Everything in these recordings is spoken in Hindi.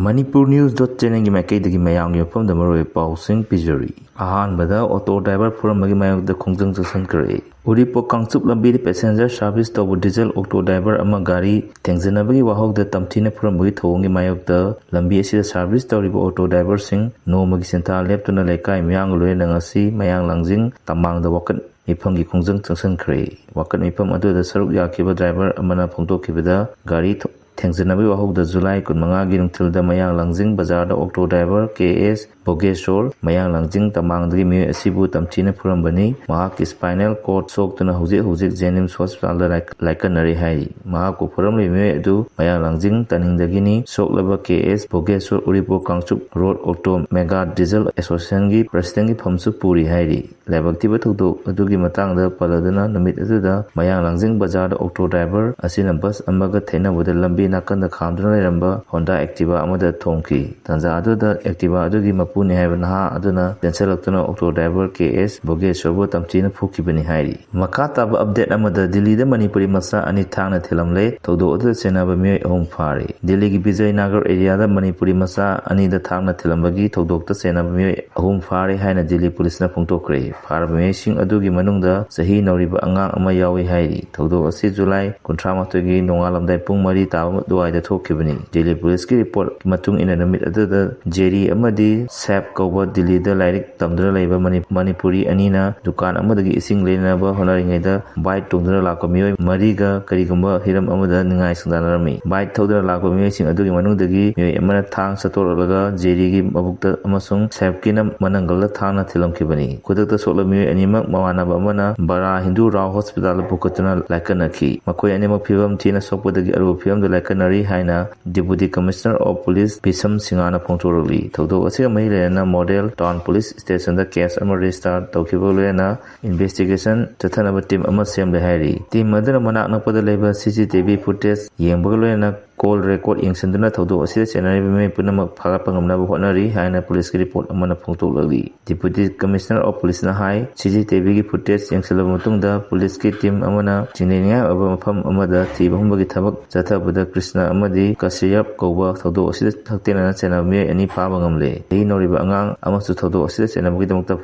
Manipur News.channel की माइकैदगी मयांगी मफमदा मरोय पाउसिंग पिजरी अहानबदा ऑटो ड्राइवर फुरमगी मायोगदा खोंजंग चसनकरे उरिपो कांगचुप लंबी पैसेंजर सर्विस तौब डीजल ऑटो ड्राइवर अमा गाड़ी थेंजनबगी वाहौगदा तमथिना फुरमगी थौंगी मायोगदा लंबी असिदा सर्विस तौरिबो ऑटो ड्राइवर सिंह नोमगी सेंथा लेप्तुना लेकाय मयांग लोयना ngasi मयांग लांजिंग तमांगदा वकन मिफमगी खोंजंग चसनकरे वकन मिफम अदुदा सरुक याखिबा ड्राइवर अमना फोंदोखिबदा गाड़ी थेंजनबी वाहौगदा जुलाई 15 गी नुंथिलदा मयांग लांजिंग बाजार auto driver KS Bogeshwar Mayang Langjing तमांगदगी मिय असिबु तमथिना फुरमबनी महाक स्पाइनल कॉर्ड सोक्तुना हुजिक जेनिम्स हॉस्पिटल लाइकनरी हाई महाक फुरमले मिय अदु मयांग लांजिंग तनिंगदगिनी सोकलबा KS बोगेश्वर उरिपो कांगचुप road auto mega diesel association गी प्रेसिडेंट गी फमसु पूरी हाइरी लेबक्तिबा थौदो अदुगी मतंगदा पलदना नमित अदुदा मयांग लांजिंग बाजार ऑटो ड्राइवर असिना बस अमगा थेनाबुदा लंबी नाकंदा खामदुना लेरंबा होंडा एक्टिवा अमदा थोंकी तंजा अदुदा एक्टिवा अदुगी मपुनि हाइबा नहा अदुना पेंसलक्तुना ऑटो ड्राइवर KS बोगेश्वर तमथिना फुखिबनि हाइरी मखा ताब अपडेट अमदा दिल्लीदा मणिपुरी मसा अनि थांगना थिलमले थौदो अदुदा सेनाबा मिय अहुम फारे दिल्लीगी विजयनगर एरियादा मणिपुरी मसा अनिदा थांगना थिलमबगी थौदोक्ता सेनाबा मिय अहुम फारे हाइना दिल्ली पुलिसना फोंटोक्रे फारबा मियसिंग अदुगी मनुंगदा सही नौरिबा अंगांग अमा यावी हाइरी थौदो असि जुलाई 38 गी नोंगालमदाय पुंग 4 ताब दुआइदा थोखिबनि दिल्ली पुलिस की रिपोर्ट मतुंग इन नमित अदुदा जेरी अमदी सैप कौबा दिल्लीदा लाइरिक तमदुना लैबा मणिपुरी अनिना दुकान अमदगी इसिंग लेनाबा होनारिङैदा बाइक तोंदुना लाको मियोय मरीगा करिगुम्बा हिरम अमदा निंगाय संदानरमी बाइक थौदुना लाको मियोयसिंग अदुगी मनुंगदगी मियोय अमना थांग सतोरलगा जेरीगी मबुक्ता अमसुंग सैपकिना मनंगलदा थांगना थिलमखिबनि खुदकता सोला मियोय अनिमक मवानाबा अमना बरा हिंदू राव हॉस्पिटल पुकतुना लाइकनखी मखोय अनिमक फिबम थीना सोकपदगी अरु फिबम लाइकनरी हाइना डिप्यूटी कमिश्नर ऑफ पुलिस बिसम सिंगाना फोंटोरली थौदो असिगा मही लेना मॉडल टाउन पुलिस स्टेशन दा केस अमा रजिस्टर तौखिबो लेना इन्वेस्टिगेशन चथनबा टीम अमा सेमले हाइरी टीम अदुना मनाक नपदा लेबा CCTV फुटेज येंबगा लेना कॉल रिकॉर्ड यंगसंदुना थौदो असिदा चेनरी बिमे पुनमक फागापा ngमनाबो होनारी हाइना पुलिस की रिपोर्ट अमना फोंटोलली डिप्यूटी कमिश्नर ऑफ पुलिस ना हाई CCTV की फुटेज यंगसलबा मतुंगदा पुलिस की टीम अमना चिंगनिया अबा मफम अमदा थीबहुंबगी थबक चथबदा कृष्ण अमदी कश्यप कौबा थौदो असिदा थक्तेना चेनमी अनि फाबा ngमले हि नौरिबा अंगांग अमसु थौदो असिदा चेनबगी दमकता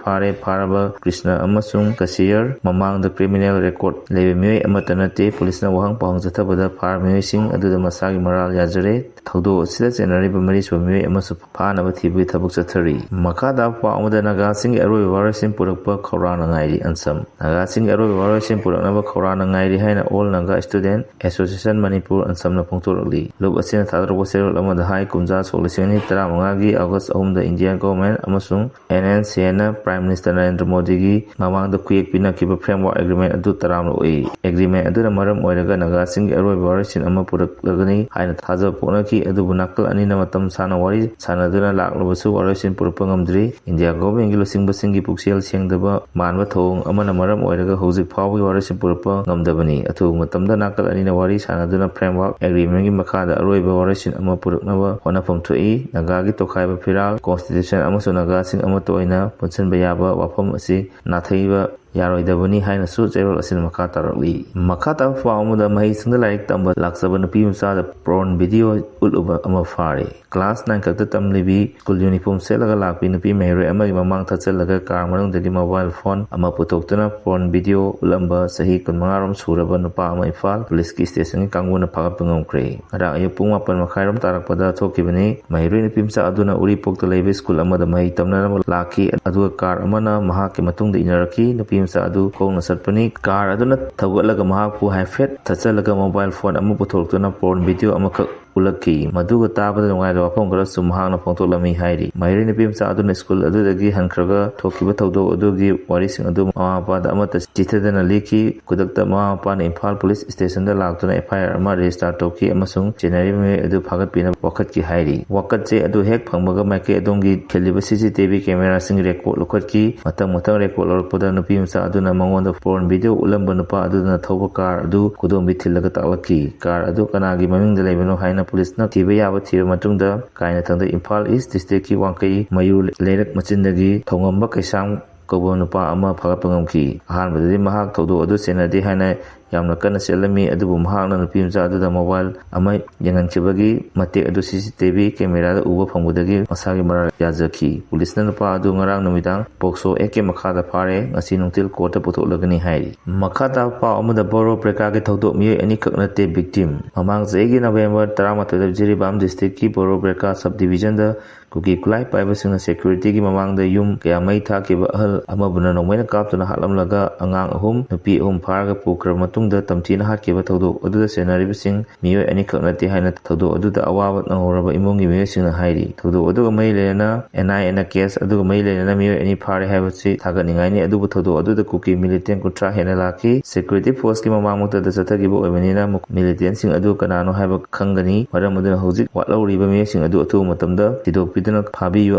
फारबा कृष्ण अमसुंग कश्यर ममांगदा क्रिमिनल रिकॉर्ड लेबे मिय अमतनते पुलिसना वहंग पाहंग चथबदा फार मियसिंग अदुदा मसागी मराल याजरे थौदो असिदा चेनरिबा मरी सोमिय अमसु फानबा थीबी थबक चथरी मखादा पाउमदा नागासिंग अरोय वारसिंग पुरकपा खौराना ngairi ansam नागासिंग अरोय वारसिंग पुरकनबा खौराना ngairi हाइना all Naga student association Manipur अंसमना फोंटोरली लोब असिना थादरबो सेरल अमदा हाई कुमजा सोलिसिंगनी 15 गी अगस्त 3 दा इंडियन गवर्नमेंट अमसुंग NNCA ना प्राइम मिनिस्टर नरेंद्र मोदी गी ममांगदा कुयेक पिना किबा फ्रेमवर्क एग्रीमेंट अदु तराम ओई एग्रीमेंट अदुना मरम ओइरगा नागासिंग अरोय वारसिंग अमा पुरकलगनी हाइना थाजा पोनकी अदुबु नाकल अनिना मतम साना वारी सानादुना लाकलबसु वारसिंग पुरपंगमद्री इंडिया गवर्नमेंट गी लुसिंग बसिंग गी पुक्सेल सेंगदबा मानबा थोंग अमना मरम ओइरगा हौजिक फावगी वारसिंग पुरपंगमदबनी अथु मतमदा नाकल अनिना वारी सानादुना फ्रेमवर्क एग्रीमेंट गी मखादा अरोयबा वारसिंग अमा पुरकनबा होनाफम थोई नागागी तोखाइबा फिराल कॉन्स्टिट्यूशन अमसु नागासिंग अमा तोइना पुनसनबा याबा वाफम असि नाथैबा यारोइदबनी हाइना सु चेरोल असिन मखा तारली मखा ता फाउमुदा मही संग लाइक तंबा लाक्सबा नपी मसा दा प्रोन वीडियो उलुबा अमा फारे क्लास 9 खत तमलिबी स्कूल यूनिफॉर्म सेलगा लापी नपी मेहरे अमा ममांग थचलगा कार मनों दगी मोबाइल फोन अमा पुतोक्तना प्रोन वीडियो उलंबा सही 15 रोम सुरबा नुपा अमा इफाल पुलिस की स्टेशन की कांगुना फागप ngomkre ara ayu pung 8 मखाइरम तारकपदा थोकिबनी Mahire नपी मसा अदुना उरी पोक्ता लेबे स्कूल अमा मही तमना लाकी अदुगा कार अमना महा के मतुंग द इनरकी नपी मसा अदु खोंग सतपनी कार अदुना थगलगा महा पु हाइफेट थचलगा मोबाइल फोन अमा पुथोक्तना प्रोन वीडियो अमा उलकी मधुगा ताबदा नोंगाइदा वाफम गरा सुमहांगना फोंटोलमी हाइरी माइरे नपी मसा अदुना स्कूल अदुदगी हनख्रगा थोकिबा थौदो अदुगी वारिसिंग अदु मापादा अमता चिथदना लिखी कुदक्ता मापाना इम्फाल पुलिस स्टेशन दा लाक्तुना FIR अमा रजिस्टर तौकी अमसुंग जेनरी में अदु फागतपिना वखत की हाइरी वखत से अदु हेक फंगबगा माइके अदोंगी खेलिबा CCTV कैमरा सिंग रेकॉर्ड लुखत की मतम रेकॉर्ड लरपदा नपी मसा अदुना मंगोंदा फोन वीडियो उलंबा नुपा अदुना थौबा कार अदु कुदोंबी थिलगा तालकी कार अदु कनागी ममिंग दा लेबनो हाइना पुलिस ना थीबा याबा थीर मतुंगदा कायना थंगदा इम्फाल ईस्ट डिस्ट्रिक्ट की वांकई मयूर लेरक मचिंदगी थोंगंबा कैसाम कौबा नुपा अमा फागप ngomki अहानबदि महाक थौदो अदु सेनादि हाइना ꯌꯥꯝꯅ ꯀꯟꯅ ꯆꯦꯜꯂꯝꯃꯤ ꯑꯗꯨꯕꯨ ꯃꯍꯥꯛꯅ ꯅꯨꯄꯤ ꯃꯆꯥ ꯑꯗꯨꯗ ꯃꯣꯕꯥꯏꯜ ꯑꯃ ꯌꯦꯡꯍꯟꯈꯤꯕꯒꯤ ꯃꯇꯦꯛ ꯑꯗꯨ CCTV ꯀꯦꯃꯦꯔꯥꯗ ꯎꯕ ꯐꯪꯕꯗꯒꯤ ꯃꯁꯥꯒꯤ ꯃꯔꯥꯜ ꯌꯥꯖꯈꯤ꯫ ꯄꯨꯂꯤꯁꯅ ꯅꯨꯄꯥ ꯑꯗꯨ ꯉꯔꯥꯡ ꯅꯨꯃꯤꯗꯥꯡ ꯄꯣꯛꯁꯣ ꯑꯦꯛꯀꯤ ꯃꯈꯥꯗ ꯐꯥꯔꯦ, ꯉꯁꯤ ꯅꯨꯡꯊꯤꯜ ꯀꯣꯔꯠꯇ ꯄꯨꯊꯣꯛꯂꯒꯅꯤ ꯍꯥꯏꯔꯤ꯫ ꯃꯈꯥ ꯇꯥꯕ ꯄꯥꯎ ꯑꯃꯗ ꯕꯣꯔꯣ ꯕ꯭ꯔꯦꯀꯥꯒꯤ ꯊꯧꯗꯣꯛ ꯃꯤꯑꯣꯏ ꯑꯅꯤꯈꯛ ꯅꯠꯇꯦ ꯚꯤꯛꯇꯤꯝ꯫ ꯃꯃꯥꯡ ꯆꯍꯤꯒꯤ ꯅꯕꯦꯝꯕꯔ 11ꯗ ꯖꯤꯔꯤꯕꯥꯝ ꯗꯤꯁꯇ꯭ꯔꯤꯛꯀꯤ ꯕꯣꯔꯣ ꯕ꯭ꯔꯦꯀꯥ ꯁꯕ ꯗꯤꯚꯤꯖꯟꯗ ꯀꯨꯀꯤ ꯈꯨꯠꯂꯥꯏ ꯄꯥꯏꯕꯁꯤꯡꯅ ꯁꯦꯀ꯭ꯌꯨꯔꯤꯇꯤꯒꯤ ꯃꯃꯥꯡꯗ ꯌꯨꯝ ꯀꯌꯥ ꯃꯩ ꯊꯥꯈꯤꯕ ꯑꯍꯜ ꯑꯃꯕꯨꯅ ꯅꯣꯡꯃꯩꯅ ꯀꯥꯞꯇꯨꯅ ꯍꯥꯠꯂꯝꯂꯒ ꯑꯉꯥꯡ 3, ꯅꯨꯄꯤ 3 ꯐꯥꯔꯒ ꯄꯨꯈ꯭ꯔꯕ ꯃꯇꯨꯡꯗ ꯇꯝꯊꯤꯅ ꯍꯥꯠꯈꯤꯕ ꯊꯧꯗꯣꯛ ꯑꯗꯨꯗ ꯁꯦꯟꯅꯔꯤꯕꯁꯤꯡ ꯃꯤꯑꯣꯏ ꯑꯅꯤꯈꯛ ꯅꯠꯇꯦ ꯍꯥꯏꯅ ꯊꯧꯗꯣꯛ ꯑꯗꯨꯗ ꯑꯋꯥꯕ ꯅꯪꯍꯧꯔꯕ ꯏꯃꯨꯡꯒꯤ ꯃꯤꯑꯣꯏꯁꯤꯡꯅ ꯍꯥꯏꯔꯤ꯫ ꯊꯧꯗꯣꯛ ꯑꯗꯨꯒ ꯃꯔꯤ ꯂꯩꯅꯅ NIAꯅ ꯀꯦꯁ ꯑꯗꯨꯒ ꯃꯔꯤ ꯂꯩꯅꯅ ꯃꯤꯑꯣꯏ 2 ꯐꯥꯔꯦ ꯍꯥꯏꯕꯁꯤ ꯊꯥꯒꯠꯅꯤꯡꯉꯥꯏꯅꯤ, ꯑꯗꯨꯕꯨ ꯊꯧꯗꯣꯛ ꯑꯗꯨꯗ ꯀꯨꯀꯤ ꯃꯤꯂꯤꯇꯦꯟꯠ 30 ꯍꯦꯟꯅ ꯂꯥꯛꯈꯤ꯫ ꯁꯦꯀ꯭ꯌꯨꯔꯤꯇꯤ ꯐꯣꯔꯁꯀꯤ ꯃꯃꯥꯡꯃꯛꯇꯗ ꯆꯠꯊꯈꯤꯕ ꯑꯣꯏꯕꯅꯤꯅ ꯃꯤꯂꯤꯇꯦꯟꯠꯁꯤꯡ ꯑꯗꯨ ꯀꯅꯥꯅꯣ ꯍꯥꯏꯕ ꯈꯪꯒꯅꯤ, ꯃꯔꯝ ꯑꯗꯨꯅ ꯍꯧꯖꯤꯛ ꯋꯥꯠꯍꯧꯔꯤꯕ ꯃꯤꯑꯣꯏꯁꯤꯡ ꯑꯗꯨ ꯑꯊꯨꯕ ꯃꯇꯝꯗ ꯊꯤꯗꯣꯛꯄꯤꯗꯨꯅ ꯐꯥꯕꯤꯌꯨ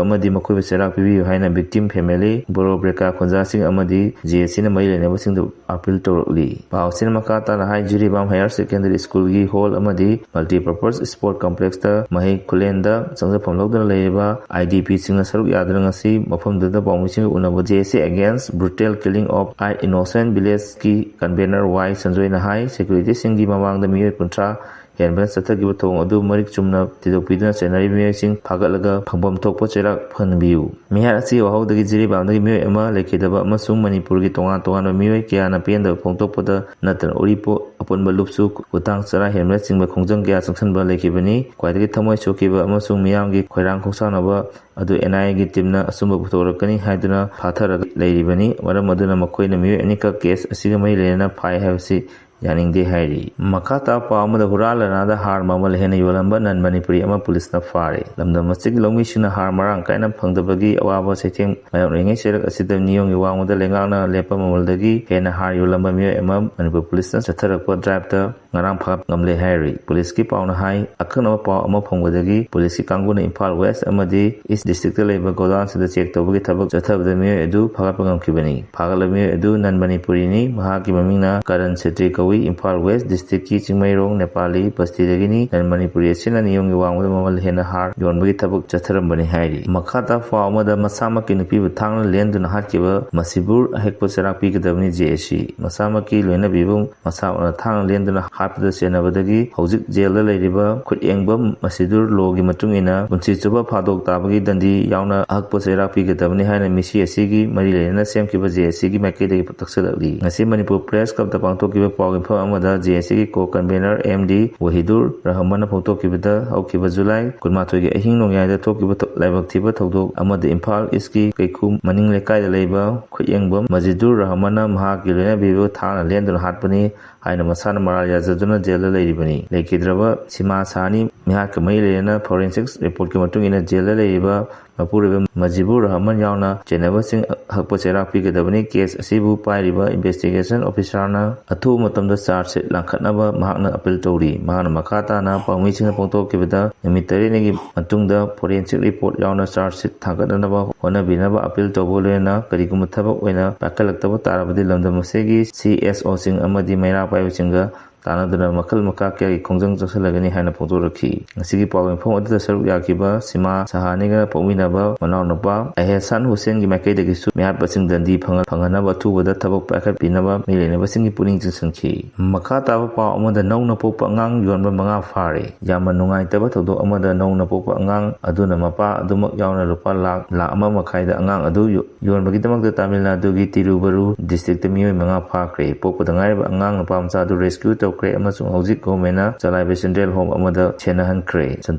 ꯑꯃꯗꯤ ꯃꯈꯣꯏꯕꯨ ꯆꯩꯔꯥꯛ ꯄꯤꯕꯤꯌꯨ ꯍꯥꯏꯅ ꯚꯤꯛꯇꯤꯝ ꯐꯦꯃꯤꯂꯤ, ꯕꯣꯔꯣ ꯕ꯭ꯔꯦꯀꯥ ꯈꯨꯟꯖꯥꯁꯤꯡ ꯑꯃꯗꯤ JSCꯅ ꯃꯔꯤ ꯂꯩꯅꯕꯁꯤꯡꯗ ꯑꯄꯤꯜ ꯇꯧꯔꯛꯂꯤ꯫ ꯄꯥꯎꯁꯤꯅ ꯃꯈꯥ ꯇꯥꯅ ꯍꯥꯏ ꯖꯤꯔꯤꯕꯥꯝ ꯍꯥꯌꯔ ꯁꯦꯀꯦꯟꯗꯔꯤ ꯁ꯭ꯀꯨꯜꯒꯤ ꯍꯣꯜ ꯑꯃꯗꯤ ꯃꯜꯇꯤꯄꯔꯄꯁ ꯁ꯭ꯄꯣꯔꯠ ꯀꯝꯄ꯭ꯂꯦꯛꯁꯇ ꯃꯍꯩ ꯈꯨꯂꯦꯟꯗ ꯆꯪꯖꯐꯝ ꯂꯧꯗꯨꯅ ꯂꯩꯔꯤꯕ IDPꯁꯤꯡꯅ ꯁꯔꯨꯛ ꯌꯥꯗꯨꯅ ꯉꯁꯤ ꯃꯐꯝꯗꯨꯗ ꯄꯥꯎꯃꯤꯁꯤꯡꯒ ꯎꯅꯕ JSC against brutal killing of 8 innocent ꯚꯤꯂꯦꯖꯀꯤ ꯀꯟꯚꯦꯅꯔ Y. ꯁꯟꯖꯣꯏꯅ ꯍꯥꯏ ꯁꯦꯀ꯭ꯌꯨꯔꯤꯇꯤꯁꯤꯡꯒꯤ ꯃꯃꯥꯡꯗ ꯃꯤꯑꯣꯏ 30 ꯍꯦꯟꯕꯅ ꯆꯠꯊꯈꯤꯕ ꯊꯧꯑꯣꯡ ꯑꯗꯨ ꯃꯔꯤꯛ ꯆꯨꯝꯅ ꯊꯤꯗꯣꯛꯄꯤꯗꯨꯅ ꯆꯦꯟꯅꯔꯤꯕ ꯃꯤꯑꯣꯏꯁꯤꯡ ꯐꯥꯒꯠꯂꯒ ꯐꯪꯐꯝ ꯊꯣꯛꯄ ꯆꯩꯔꯥꯛ ꯐꯪꯍꯟꯕꯤꯌꯨ꯫ ꯃꯤꯍꯥꯠ ꯑꯁꯤꯒꯤ ꯋꯥꯍꯧꯗꯒꯤ ꯖꯤꯔꯤꯕꯥꯝꯗꯒꯤ ꯃꯤꯑꯣꯏ ꯑꯃ ꯂꯩꯈꯤꯗꯕ ꯑꯃꯁꯨꯡ ꯃꯅꯤꯄꯨꯔꯒꯤ ꯇꯣꯉꯥꯟ ꯇꯣꯉꯥꯟꯕ ꯃꯤꯑꯣꯏ ꯀꯌꯥꯅ ꯄꯦꯟꯗꯕ ꯐꯣꯡꯗꯣꯛꯄꯗ ꯅꯠꯇꯅ ꯎꯔꯤꯄꯣꯛ ꯑꯄꯨꯟꯕ ꯂꯨꯞꯁꯨ ꯈꯨꯊꯥꯡ ꯆꯔꯥ ꯍꯦꯟꯕꯅꯆꯤꯡꯕ ꯈꯣꯡꯖꯪ ꯀꯌꯥ ꯆꯪꯁꯤꯟꯕ ꯂꯩꯈꯤꯕꯅꯤ꯫ ꯈ꯭ꯋꯥꯏꯗꯒꯤ ꯊꯃꯣꯏ ꯁꯣꯛꯈꯤꯕ ꯑꯃꯁꯨꯡ ꯃꯤꯌꯥꯝꯒꯤ ꯈꯣꯏꯔꯥꯡ ꯈꯣꯡꯁꯥꯎꯅꯕ ꯑꯗꯨ NIAꯒꯤ ꯇꯤꯝꯅ ꯑꯆꯨꯝꯕ ꯄꯨꯊꯣꯔꯛꯀꯅꯤ ꯍꯥꯏꯗꯨꯅ ꯐꯥꯊꯔꯒ ꯂꯩꯔꯤꯕꯅꯤ, ꯃꯔꯝ ꯑꯗꯨꯅ ꯃꯈꯣꯏꯅ ꯃꯤꯑꯣꯏ ꯑꯅꯤꯈꯛ ꯀꯦꯁ ꯑꯁꯤꯒ ꯃꯔꯤ ꯂꯩꯅꯅ ꯐꯥꯏ ꯍꯥꯏꯕꯁꯤ ꯌꯥꯅꯤꯡꯗꯦ ꯍꯥꯏꯔꯤ꯫ ꯃꯈꯥ ꯇꯥꯕ ꯄꯥꯎ ꯑꯃꯗ ꯍꯨꯔꯥꯟ ꯂꯅꯥꯗ ꯍꯥꯔ ꯃꯃꯜ ꯍꯦꯟꯅ ꯌꯣꯜꯂꯝꯕ ꯅꯟ ꯃꯅꯤꯄꯨꯔꯤ ꯑꯃ ꯄꯨꯂꯤꯁꯅ ꯐꯥꯔꯦ꯫ ꯂꯝꯗꯝ ꯑꯁꯤꯒꯤ ꯂꯧꯃꯤꯁꯤꯡꯅ ꯍꯥꯔ ꯃꯔꯥꯡ ꯀꯥꯏꯅ ꯐꯪꯗꯕꯒꯤ ꯑꯋꯥꯕ ꯆꯩꯊꯦꯡ ꯃꯥꯌꯣꯛꯅꯔꯤꯉꯩ ꯆꯩꯔꯛ ꯑꯁꯤꯗ ꯅꯤꯌꯣꯝꯒꯤ ꯋꯥꯡꯃꯗ ꯂꯩꯉꯥꯛꯅ ꯂꯦꯞꯄ ꯃꯃꯜꯗꯒꯤ ꯍꯦꯟꯅ ꯍꯥꯔ ꯌꯣꯜꯂꯝꯕ ꯃꯤꯑꯣꯏ ꯑꯃ ꯃꯅꯤꯄꯨꯔ ꯄꯨꯂꯤꯁꯅ ꯆꯠꯊꯔꯛꯄ ꯗ꯭ꯔꯥꯏꯚꯇ ꯉꯔꯥꯡ ꯐꯥꯒꯠꯄ ꯉꯝꯂꯦ ꯍꯥꯏꯔꯤ꯫ ꯄꯨꯂꯤꯁꯀꯤ ꯄꯥꯎꯅ ꯍꯥꯏ ꯑꯀꯛꯅꯕ ꯄꯥꯎ ꯑꯃ ꯐꯪꯕꯗꯒꯤ ꯄꯨꯂꯤꯁꯀꯤ ꯀꯥꯡꯕꯨꯅ ꯏꯝꯐꯥꯜ ꯋꯦꯁꯠ ꯑꯃꯗꯤ ꯏꯁꯠ ꯗꯤꯁꯇ꯭ꯔꯤꯛꯇ ꯂꯩꯕ ꯒꯣꯗꯥꯎꯟꯁꯤꯡꯗ ꯆꯦꯛ ꯇꯧꯕꯒꯤ ꯊꯕꯛ ꯆꯠꯊꯕꯗ ꯃꯤꯑꯣꯏ ꯑꯗꯨ ꯐꯥꯒꯠꯄ ꯉꯝꯈꯤꯕꯅꯤ꯫ ꯐꯥꯒꯠꯂꯕ ꯃꯤꯑꯣꯏ ꯑꯗꯨ ꯅꯟ ꯃꯅꯤꯄꯨꯔꯤꯅꯤ, ꯃꯍꯥꯛꯀꯤ ꯃꯃꯤꯡꯅ ꯀꯔꯟ ꯁꯦꯇ꯭ꯔꯤ ꯀꯧꯏ, ꯏꯝꯐꯥꯜ ꯋꯦꯁꯠ ꯗꯤꯁꯇ꯭ꯔꯤꯛꯀꯤ ꯆꯤꯡꯃꯩꯔꯣꯡ ꯅꯦꯄꯥꯂꯤ ꯕꯁꯇꯤꯗꯒꯤꯅꯤ꯫ ꯅꯟ ꯃꯅꯤꯄꯨꯔꯤ ꯑꯁꯤꯅ ꯅꯤꯌꯣꯝꯒꯤ ꯋꯥꯡꯃꯗ ꯃꯃꯜ ꯍꯦꯟꯅ ꯍꯥꯔ ꯌꯣꯟꯕꯒꯤ ꯊꯕꯛ ꯆꯠꯊꯔꯝꯕꯅꯤ ꯍꯥꯏꯔꯤ꯫ ꯃꯈꯥ ꯇꯥꯕ ꯄꯥꯎ ꯑꯃꯗ ꯃꯁꯥꯃꯛꯀꯤ ꯅꯨꯄꯤꯕꯨ ꯊꯥꯡꯅ ꯂꯦꯟꯗꯨꯅ ꯍꯥꯠꯈꯤꯕ ꯃꯁꯤꯕꯨꯔ ꯑꯍꯦꯛꯄ ꯆꯩꯔꯥꯛ ꯄꯤꯒꯗꯕꯅꯤ JSC꯫ ꯃꯁꯥꯃꯛꯀꯤ ꯂꯣꯏꯅꯕꯤꯕꯨ ꯃꯁꯥ ꯎꯅ ꯊꯥꯡꯅ ꯂꯦꯟꯗꯨꯅ ꯍꯥꯠꯄꯗ ꯆꯦꯟꯅꯕꯗꯒꯤ ꯍꯧꯖꯤꯛ ꯖꯦꯜꯗ ꯂꯩꯔꯤꯕ ꯈꯨꯠꯌꯦꯡꯕꯝ ꯃꯁꯤꯗꯨꯔ ꯂꯣꯒꯤ ꯃꯇꯨꯡ ꯏꯟꯅ ꯄꯨꯟꯁꯤ ꯆꯨꯞꯄ ꯐꯥꯗꯣꯛ ꯇꯥꯕꯒꯤ ꯗꯟꯗꯤ ꯌꯥꯎꯅ ꯑꯍꯛꯄ ꯆꯩꯔꯥꯛ ꯄꯤꯒꯗꯕꯅꯤ ꯍꯥꯏꯅ ꯃꯤꯁꯤ ꯑꯁꯤꯒꯤ ꯃꯔꯤ ꯂꯩꯅꯅ ꯁꯦꯝꯈꯤꯕ JSCꯒꯤ ꯃꯥꯏꯀꯩꯗꯒꯤ ꯇꯛꯁꯤꯜꯂꯛꯂꯤ꯫ ꯉꯁꯤ ꯃꯅꯤꯄꯨꯔ ꯄ꯭ꯔꯦꯁ ꯀ꯭ꯂꯕꯇ ꯄꯥꯡꯊꯣꯛꯈꯤꯕ ꯄꯥꯎꯒꯤ ꯃꯤꯐꯝ ꯑꯃꯗ JSCꯒꯤ ꯀꯣ-ꯀꯟꯚꯦꯅꯔ MD ꯋꯥꯍꯤꯗꯨꯔ ꯔꯍꯃꯟꯅ ꯐꯣꯡꯗꯣꯛꯈꯤꯕꯗ ꯍꯧꯈꯤꯕ ꯖꯨꯂꯥꯏ 12ꯒꯤ ꯑꯍꯤꯡ ꯅꯣꯡꯌꯥꯏꯗ ꯊꯣꯛꯈꯤꯕ ꯂꯥꯏꯕꯛ ꯊꯤꯕ ꯊꯧꯗꯣꯛ ꯑꯃꯗ ꯏꯝꯐꯥꯜ ꯏꯁꯠꯀꯤ ꯀꯩꯈꯨ ꯃꯅꯤꯡ ꯂꯩꯀꯥꯏꯗ ꯂꯩꯕ ꯈꯨꯠꯌꯦꯡꯕꯝ ꯃꯖꯤꯗꯨꯔ ꯔꯍꯃꯟꯅ ꯃꯍꯥꯛꯀꯤ ꯂꯣꯏꯅꯕꯤꯕꯨ ꯊꯥꯡꯅ ꯂꯦꯟꯗꯨꯅ ꯍꯥꯠꯄꯅꯤ ꯍꯥꯏꯅ ꯃꯁꯥꯅ ꯃꯔꯥꯜ ꯌꯥꯖꯗꯨꯅ ꯖꯦꯜꯗ ꯂꯩꯔꯤꯕꯅꯤ꯫ ꯂꯩꯈꯤꯗ꯭ꯔꯕ ꯁꯤꯃꯥ ꯁꯥꯍꯅꯤ ꯃꯤꯍꯥꯠꯀ ꯃꯔꯤ ꯂꯩꯅꯅ ꯐꯣꯔꯦꯟꯁꯤꯛ ꯔꯤꯄꯣꯔꯠꯀꯤ ꯃꯇꯨꯡ ꯏꯟꯅ ꯖꯦꯜꯗ ꯂꯩꯔꯤꯕ ꯃꯄꯨꯔꯣꯏꯕ ꯃꯖꯤꯕꯨꯔ ꯔꯍꯃꯟ ꯌꯥꯎꯅ ꯆꯦꯟꯅꯕꯁꯤꯡ ꯑꯍꯛꯄ ꯆꯩꯔꯥꯛ ꯄꯤꯒꯗꯕꯅꯤ꯫ ꯀꯦꯁ ꯑꯁꯤꯕꯨ ꯄꯥꯏꯔꯤꯕ ꯏꯟꯚꯦꯁꯇꯤꯒꯦꯁꯟ ꯑꯣꯐꯤꯁꯥꯔꯅ ꯑꯊꯨꯕ ꯃꯇꯝꯗ ꯆꯥꯔꯖ ꯁꯤꯠ ꯂꯥꯡꯈꯠꯅꯕ ꯃꯍꯥꯛꯅ ꯑꯄꯤꯜ ꯇꯧꯔꯤ꯫ ꯃꯍꯥꯛꯅ ꯃꯈꯥ ꯇꯥꯅ ꯄꯥꯎꯃꯤꯁꯤꯡꯅ ꯐꯣꯡꯗꯣꯛꯈꯤꯕꯗ ꯅꯨꯃꯤꯠ 9ꯅꯤꯒꯤ ꯃꯇꯨꯡꯗ ꯐꯣꯔꯦꯟꯁꯤꯛ ꯔꯤꯄꯣꯔꯠ ꯌꯥꯎꯅ ꯆꯥꯔꯖ ꯁꯤꯠ ꯊꯥꯡꯒꯠꯅꯅꯕ ꯍꯣꯠꯅꯕꯤꯅꯕ ꯑꯄꯤꯜ ꯇꯧꯕꯒ ꯂꯣꯏꯅꯅ ꯀꯔꯤꯒꯨꯝꯕ ꯊꯕꯛ ꯑꯣꯏꯅ ꯄꯥꯏꯈꯠꯂꯛꯇꯕ ꯇꯥꯔꯕꯗꯤ ꯂꯝꯗꯝ ꯑꯁꯤꯒꯤ CSOꯁꯤꯡ ꯑꯃꯗꯤ ꯃꯩꯔꯥ ꯄꯥꯏꯕꯁꯤꯡꯒ ꯇꯥꯟꯅꯗꯨꯅ ꯃꯈꯜ ꯃꯈꯥ ꯀꯌꯥꯒꯤ ꯈꯣꯡꯖꯪ ꯆꯪꯁꯤꯜꯂꯒꯅꯤ ꯍꯥꯏꯅ ꯐꯣꯡꯗꯣꯔꯛꯈꯤ꯫ ꯉꯁꯤꯒꯤ ꯄꯥꯎꯒꯤ ꯃꯤꯐꯝ ꯑꯗꯨꯗ ꯁꯔꯨꯛ ꯌꯥꯈꯤꯕ ꯁꯤꯃꯥ ꯁꯥꯍꯅꯤꯒ ꯄꯣꯛꯃꯤꯟꯅꯕ ꯃꯅꯥꯎꯅꯨꯄꯥ ꯑꯦꯍꯁꯥꯟ ꯍꯨꯁꯦꯟꯒꯤ ꯃꯥꯏꯀꯩꯗꯒꯤꯁꯨ ꯃꯤꯍꯥꯠꯄꯁꯤꯡ ꯗꯟꯗꯤ ꯐꯪꯍꯟꯅꯕ ꯑꯊꯨꯕꯗ ꯊꯕꯛ ꯄꯥꯏꯈꯠꯄꯤꯅꯕ ꯃꯔꯤ ꯂꯩꯅꯕꯁꯤꯡꯒꯤ ꯄꯨꯛꯅꯤꯡ ꯆꯤꯡꯁꯤꯟꯈꯤ꯫ ꯃꯈꯥ ꯇꯥꯕ ꯄꯥꯎ ꯑꯃꯗ ꯅꯧꯅ ꯄꯣꯛꯄ ꯑꯉꯥꯡ ꯌꯣꯟꯕ 5 ꯐꯥꯔꯦ꯫ ꯌꯥꯝꯅ ꯅꯨꯡꯉꯥꯏꯇꯕ ꯊꯧꯗꯣꯛ ꯑꯃꯗ ꯅꯧꯅ ꯄꯣꯛꯄ ꯑꯉꯥꯡ ꯑꯗꯨꯅ ꯃꯄꯥ ꯑꯗꯨꯃꯛ ꯌꯥꯎꯅ ꯂꯨꯄꯥ $1.5 ꯑꯉꯥꯡ ꯑꯗꯨ ꯌꯣꯟꯕꯒꯤꯗꯃꯛꯇ ꯇꯥꯃꯤꯜ ꯅꯥꯗꯨꯒꯤ ꯇꯤꯔꯨꯚꯔꯨꯔ ꯗꯤꯁꯇ꯭ꯔꯤꯛꯇ ꯃꯤꯑꯣꯏ 5 ꯐꯥꯈ꯭ꯔꯦ꯫ ꯄꯣꯛꯄꯗ ꯉꯥꯏꯔꯤꯕ ꯑꯉꯥꯡ ꯅꯨꯄꯥꯃꯆꯥ ꯑꯗꯨ ꯔꯦꯁꯀ꯭ꯌꯨ ꯇꯧꯈ꯭ꯔꯦ ꯑꯃꯁꯨꯡ ꯍꯧꯖꯤꯛ ꯒꯚꯔꯟꯃꯦꯟꯠꯅ ꯆꯂꯥꯏꯕ ꯆꯤꯜꯗ꯭ꯔꯦꯟ ꯍꯣꯝ ꯑꯃꯗ ꯁꯦꯟꯅꯍꯟꯈ꯭ꯔꯦ꯫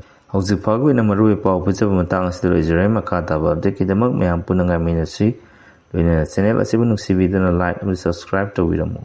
ꯍꯧꯖꯤꯛ ꯐꯥꯎꯕꯒꯤ ꯑꯣꯏꯅ ꯃꯔꯨꯑꯣꯏꯕ ꯄꯥꯎ ꯄꯤꯖꯕ ꯃꯇꯥꯡ ꯑꯁꯤꯗ ꯂꯣꯏꯖꯔꯦ꯫ ꯃꯈꯥ ꯇꯥꯕ ꯑꯞꯗꯦꯠꯀꯤꯗꯃꯛ ꯃꯌꯥꯝ ꯄꯨꯟꯅ ꯉꯥꯏꯃꯤꯟꯅꯁꯤ꯫ ꯂꯣꯏꯅꯅ ꯆꯦꯅꯦꯜ ꯑꯁꯤꯕꯨ ꯅꯨꯡꯁꯤꯕꯤꯗꯨꯅ ꯂꯥꯏꯛ ꯑꯃꯁꯨꯡ ꯁꯕꯁꯀ꯭ꯔꯥꯏꯕ ꯇꯧꯕꯤꯔꯝꯃꯨ꯫